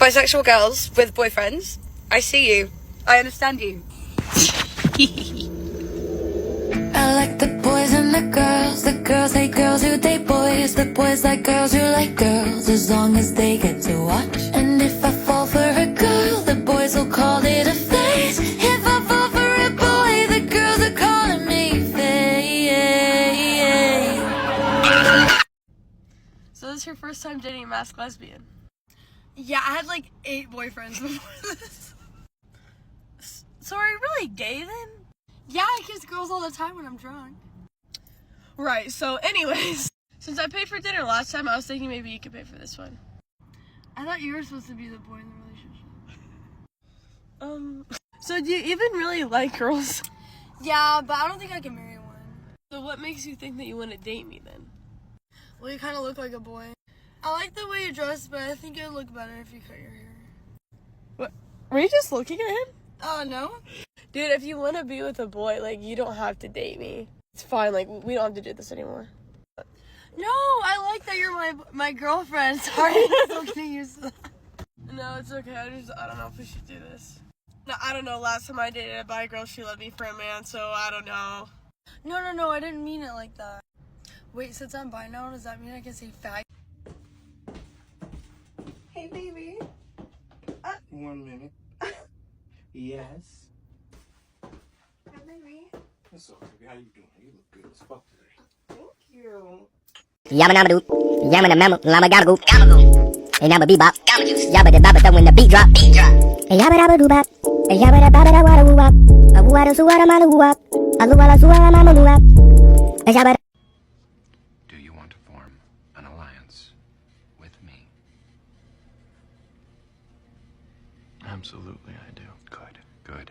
bisexual girls with boyfriends, I see you. I understand you. I like the boys and the girls hate girls who date boys, the boys like girls who like girls, as long as they get to watch. And if I fall for a girl, the boys will call it a phase. If I fall for a boy, the girls are calling me fake. So this is your first time dating a masked lesbian? Yeah, I had like 8 boyfriends before this. So are you really gay then? Yeah, I kiss girls all the time when I'm drunk. Right, so anyways, since I paid for dinner last time, I was thinking maybe you could pay for this one. I thought you were supposed to be the boy in the relationship. So do you even really like girls? Yeah, but I don't think I can marry one. So what makes you think that you want to date me then? Well, you kind of look like a boy. I like the way you dress, but I think it would look better if you cut your hair. What? Were you just looking at him? Oh, no? Dude, if you want to be with a boy, like, you don't have to date me. It's fine, like, we don't have to do this anymore. No, I like that you're my girlfriend. Sorry, I'm still getting used to that. No, it's okay. I don't know if we should do this. No, I don't know. Last time I dated a bi girl, she left me for a man, so I don't know. No, I didn't mean it like that. Wait, since I'm bi now, does that mean I can say fag? Hey, baby. 1 minute. Yes. Hi, baby. What's up, baby? How you doing? You look good as fuck today. Thank you. Yamma dabba doo, yamma da mamma, llama gabba goop, hey yabba bebop, yabba da babba da when the beat drop, hey yabba dabba doo bop, hey yabba da babba da wada woo wop, a woo wada suwada mala woo wop, a lu wada suwada mama woo wop, hey yabba. Do you want to form an alliance with me? Absolutely, I do. Good, good.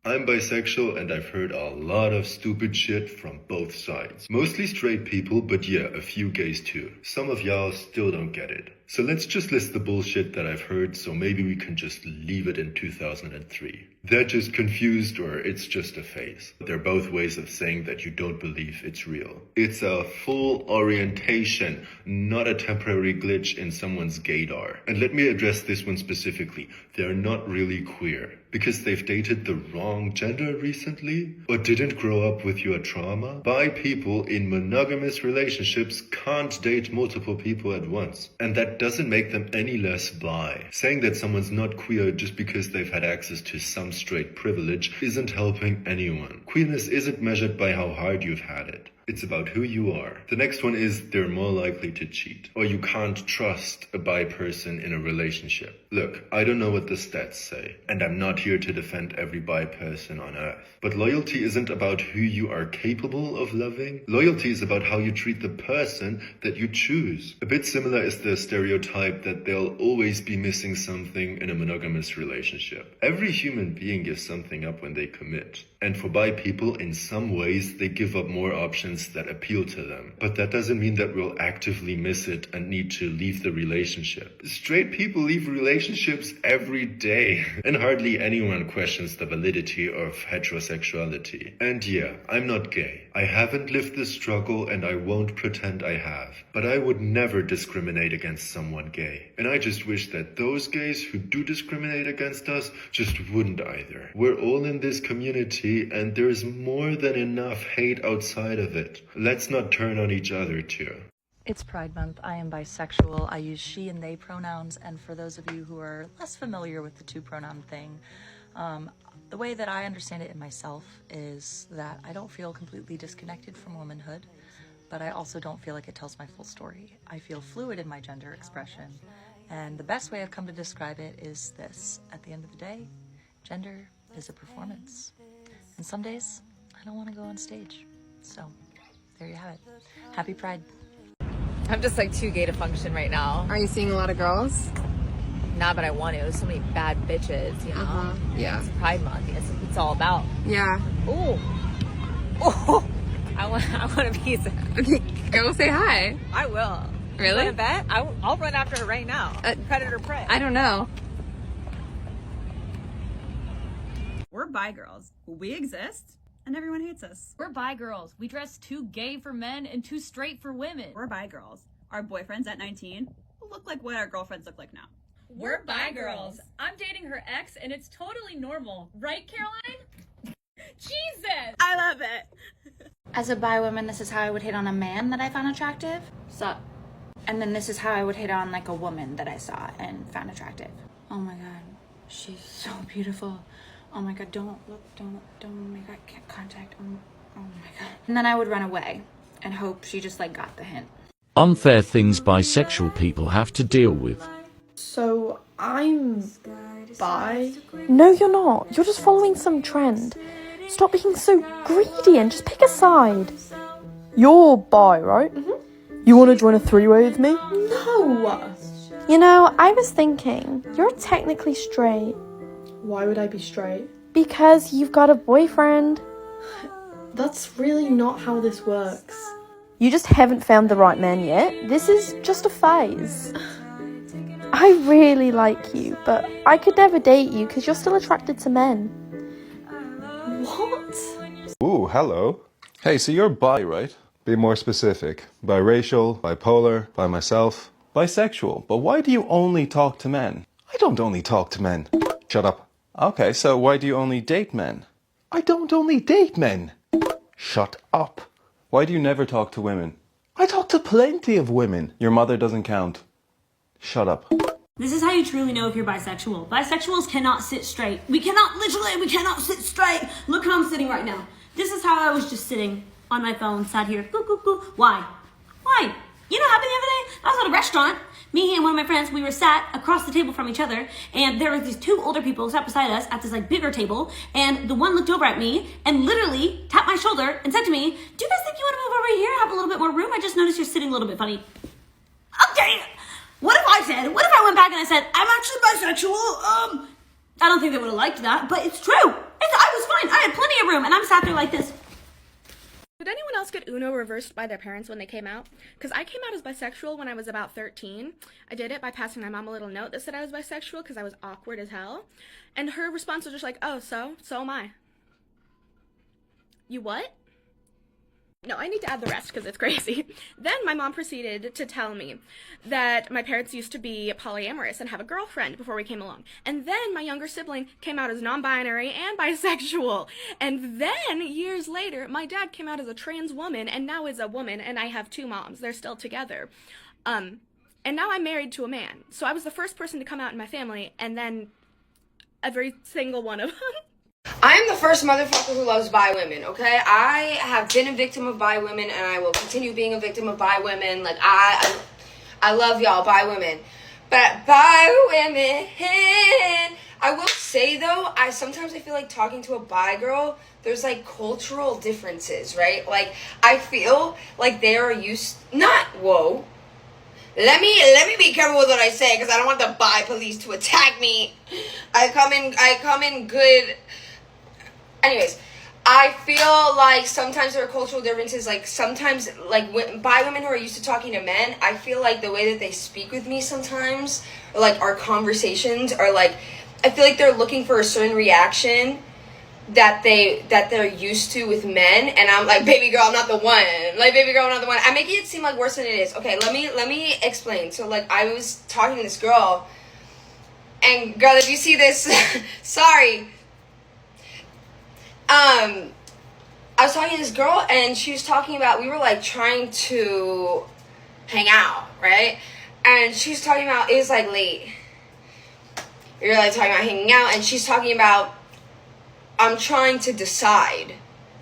I'm bisexual and I've heard a lot of stupid shit from both sides. Mostly straight people, but yeah, a few gays too. Some of y'all still don't get it. So let's just list the bullshit that I've heard, so maybe we can just leave it in 2003. They're just confused or it's just a phase. They're both ways of saying that you don't believe it's real. It's a full orientation, not a temporary glitch in someone's gaydar. And let me address this one specifically. They're not really queer. Because they've dated the wrong gender recently? Or didn't grow up with your trauma? Bi people in monogamous relationships can't date multiple people at once. And that doesn't make them any less bi. Saying that someone's not queer just because they've had access to some straight privilege isn't helping anyone. Queerness isn't measured by how hard you've had it. It's about who you are. The next one is they're more likely to cheat. Or you can't trust a bi person in a relationship. Look, I don't know what the stats say, and I'm not here to defend every bi person on earth. But loyalty isn't about who you are capable of loving. Loyalty is about how you treat the person that you choose. A bit similar is the stereotype that they'll always be missing something in a monogamous relationship. Every human being gives something up when they commit. And for bi people, in some ways, they give up more options that appeal to them. But that doesn't mean that we'll actively miss it and need to leave the relationship. Straight people leave relationships every day, and hardly anyone questions the validity of heterosexuality. And yeah, I'm not gay. I haven't lived this struggle and I won't pretend I have. But I would never discriminate against someone gay. And I just wish that those gays who do discriminate against us just wouldn't either. We're all in this community and there's more than enough hate outside of it. Let's not turn on each other too. It's Pride Month. I am bisexual. I use she and they pronouns, and for those of you who are less familiar with the two pronoun thing, the way that I understand it in myself is that I don't feel completely disconnected from womanhood, but I also don't feel like it tells my full story. I feel fluid in my gender expression, and the best way I've come to describe it is this. At the end of the day, gender is a performance. And some days, I don't want to go on stage. So, there you have it. Happy Pride. I'm just like too gay to function right now. Are you seeing a lot of girls? Not but I want to. There's so many bad bitches, you know? Yeah. It's Pride Month. It's all about. Yeah. Ooh. Oh. I want a piece of her. Okay, go say hi. I will. Really? You want to bet? I'll run after her right now. Predator prey. I don't know. We're bi girls. We exist, and everyone hates us. We're bi girls. We dress too gay for men and too straight for women. We're bi girls. Our boyfriends at 19 will look like what our girlfriends look like now. We're bi girls. I'm dating her ex and it's totally normal. Right, Caroline? Jesus! I love it. As a bi woman, this is how I would hit on a man that I found attractive. Sup? And then this is how I would hit on like a woman that I saw and found attractive. Oh my god, she's so beautiful. Oh my god, don't look, don't make eye contact. Oh my god. And then I would run away and hope she just like got the hint. Unfair things bisexual people have to deal with. So, I'm bi? No, you're not. You're just following some trend. Stop being so greedy and just pick a side. You're bi, right? Mm-hmm. You want to join a three-way with me? No! You know, I was thinking, you're technically straight. Why would I be straight? Because you've got a boyfriend. That's really not how this works. You just haven't found the right man yet. This is just a phase. I really like you, but I could never date you because you're still attracted to men. What? Ooh, hello. Hey, so you're bi, right? Be more specific. Biracial, bipolar, by myself. Bisexual. But why do you only talk to men? I don't only talk to men. Shut up. Okay, so why do you only date men? I don't only date men. Shut up. Why do you never talk to women? I talk to plenty of women. Your mother doesn't count. Shut up. This is how you truly know if you're bisexual. Bisexuals cannot sit straight. We cannot sit straight. Look how I'm sitting right now. This is how I was just sitting on my phone, sat here. Why? Why? You know what happened the other day? I was at a restaurant. Me and one of my friends, we were sat across the table from each other, and there were these two older people sat beside us at this like bigger table, and the one looked over at me and literally tapped my shoulder and said to me, "Do you guys think you want to move over here, have a little bit more room? I just noticed you're sitting a little bit funny." Okay. What if I went back and I said, "I'm actually bisexual"? I don't think they would have liked that, but it's true. I was fine. I had plenty of room, and I'm sat there like this. Did anyone else get Uno reversed by their parents when they came out? Because I came out as bisexual when I was about 13. I did it by passing my mom a little note that said I was bisexual because I was awkward as hell. And her response was just like, "Oh, so am I." You what? No, I need to add the rest because it's crazy. Then my mom proceeded to tell me that my parents used to be polyamorous and have a girlfriend before we came along. And then my younger sibling came out as non-binary and bisexual. And then, years later, my dad came out as a trans woman and now is a woman, and I have two moms. They're still together. And now I'm married to a man. So I was the first person to come out in my family, and then every single one of them. I am the first motherfucker who loves bi women, okay? I have been a victim of bi women, and I will continue being a victim of bi women. Like, I love y'all, bi women. But bi women, I will say, though, sometimes I feel like talking to a bi girl, there's, like, cultural differences, right? Like, I feel like they are used, whoa. Let me be careful with what I say, because I don't want the bi police to attack me. I come in good. Anyways, I feel like sometimes there are cultural differences. Like, sometimes, like, bi women who are used to talking to men, I feel like the way that they speak with me sometimes, or, like, our conversations are, like, I feel like they're looking for a certain reaction that they're used to with men, and I'm like, baby girl, I'm not the one. Like, baby girl, I'm not the one. I'm making it seem like worse than it is. Okay, let me explain. So, like, I was talking to this girl, and girl, if you see this, sorry. I was talking to this girl, and she was talking about, we were, like, trying to hang out, right? And she was talking about, it was, like, late. We were, like, talking about hanging out, and she's talking about, I'm trying to decide.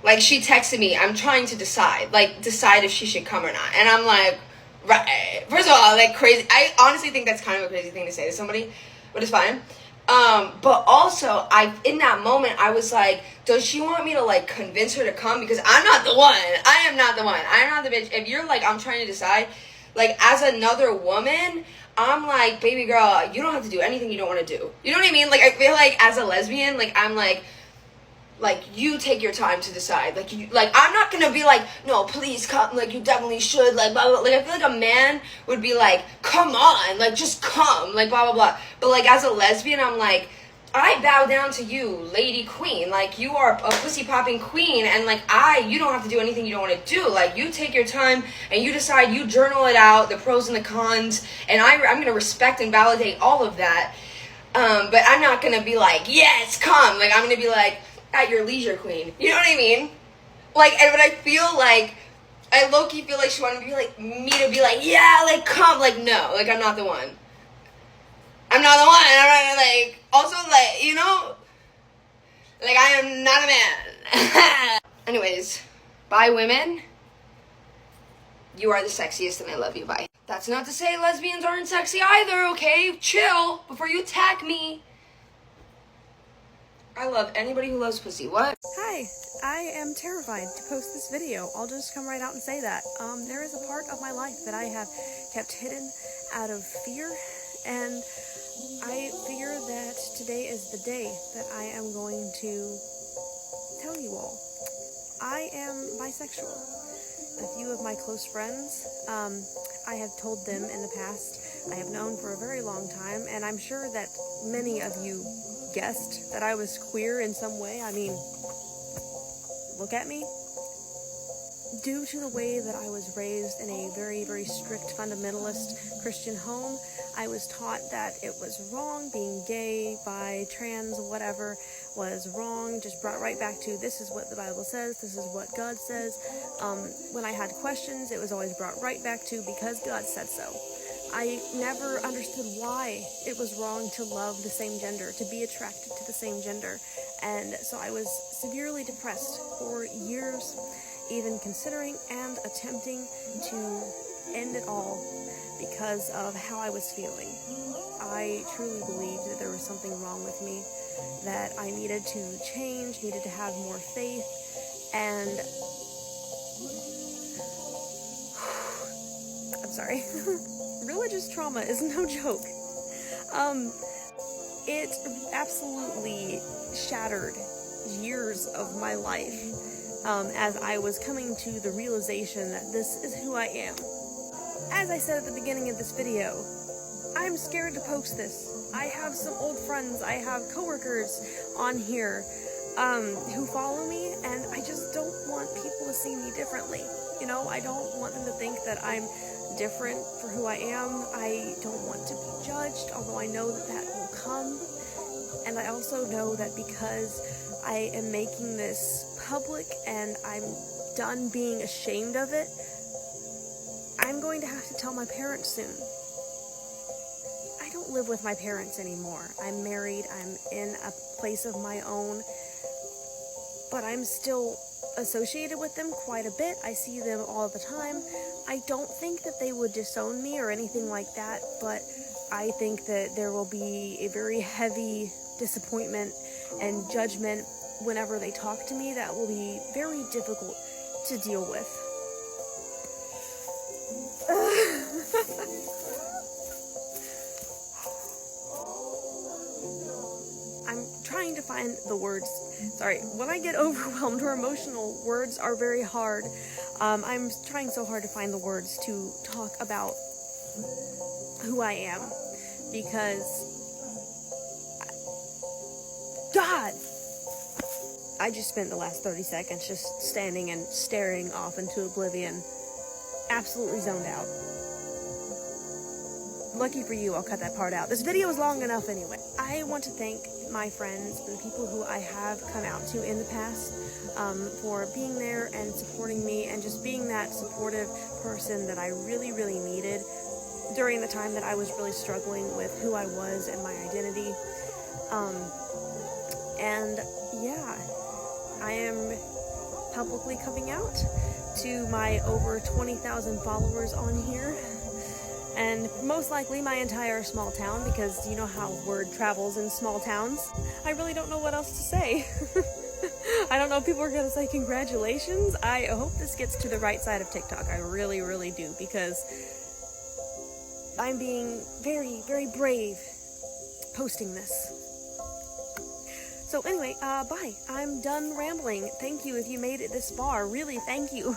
Like, she texted me, I'm trying to decide. Like, decide if she should come or not. And I'm like, right. First of all, like, crazy. I honestly think that's kind of a crazy thing to say to somebody, but it's fine. But also, in that moment, I was like, does she want me to, like, convince her to come? Because I'm not the one. I am not the one. I am not the bitch. If you're like, I'm trying to decide, like, as another woman, I'm like, baby girl, you don't have to do anything you don't want to do. You know what I mean? Like, I feel like as a lesbian, like, I'm like, you take your time to decide. Like, I'm not gonna be like, no, please come, like, you definitely should, like, blah, blah, blah. Like, I feel like a man would be like, come on, like, just come, like, blah, blah, blah. But, like, as a lesbian, I'm like, I bow down to you, lady queen. Like, you are a pussy popping queen, and like, you don't have to do anything you don't want to do. Like, you take your time and you decide, you journal it out, the pros and the cons, and I'm gonna respect and validate all of that. But I'm not gonna be like, yes, come. Like, I'm gonna be like, at your leisure, queen. You know what I mean? Like, but I feel like, I low-key feel like she wanted me to be like, yeah, like, come. Like, no, like, I'm not the one. I'm not the one. I'm not, like, also, like, you know, like, I am not a man. Anyways, bi women, you are the sexiest and I love you, bye. That's not to say lesbians aren't sexy either, okay? Chill before you attack me. I love anybody who loves pussy. What? Hi, I am terrified to post this video. I'll just come right out and say that. There is a part of my life that I have kept hidden out of fear, and I figure that today is the day that I am going to tell you all. I am bisexual. A few of my close friends, I have told them in the past. I have known for a very long time, and I'm sure that many of you guessed that I was queer in some way. I mean, look at me. Due to the way that I was raised in a very, very strict fundamentalist Christian home, I was taught that it was wrong, being gay, bi, trans, whatever was wrong, just brought right back to this is what the Bible says, this is what God says. When I had questions, it was always brought right back to because God said so. I never understood why it was wrong to love the same gender, to be attracted to the same gender, and so I was severely depressed for years, even considering and attempting to end it all because of how I was feeling. I truly believed that there was something wrong with me, that I needed to change, needed to have more faith, and I'm sorry. Religious trauma is no joke. It absolutely shattered years of my life as I was coming to the realization that this is who I am. As I said at the beginning of this video, I'm scared to post this. I have some old friends, I have coworkers on here who follow me, and I just don't want people to see me differently. You know, I don't want them to think that I'm different for who I am. I don't want to be judged, although I know that that will come. And I also know that because I am making this public and I'm done being ashamed of it, I'm going to have to tell my parents soon. I don't live with my parents anymore. I'm married, I'm in a place of my own, but I'm still associated with them quite a bit. I see them all the time. I don't think that they would disown me or anything like that, but I think that there will be a very heavy disappointment and judgment whenever they talk to me that will be very difficult to deal with. I'm trying to find the words. Sorry, when I get overwhelmed or emotional, words are very hard. I'm trying so hard to find the words to talk about who I am, because God! I just spent the last 30 seconds just standing and staring off into oblivion, absolutely zoned out. Lucky for you, I'll cut that part out. This video is long enough anyway. I want to thank my friends and the people who I have come out to in the past for being there and supporting me and just being that supportive person that I really, really needed during the time that I was really struggling with who I was and my identity. And yeah, I am publicly coming out to my over 20,000 followers on here, and most likely my entire small town, because you know how word travels in small towns. I really don't know what else to say. I don't know if people are gonna say congratulations. I hope this gets to the right side of TikTok. I really, really do, because I'm being very, very brave posting this. So anyway, bye. I'm done rambling. Thank you if you made it this far. Really, thank you.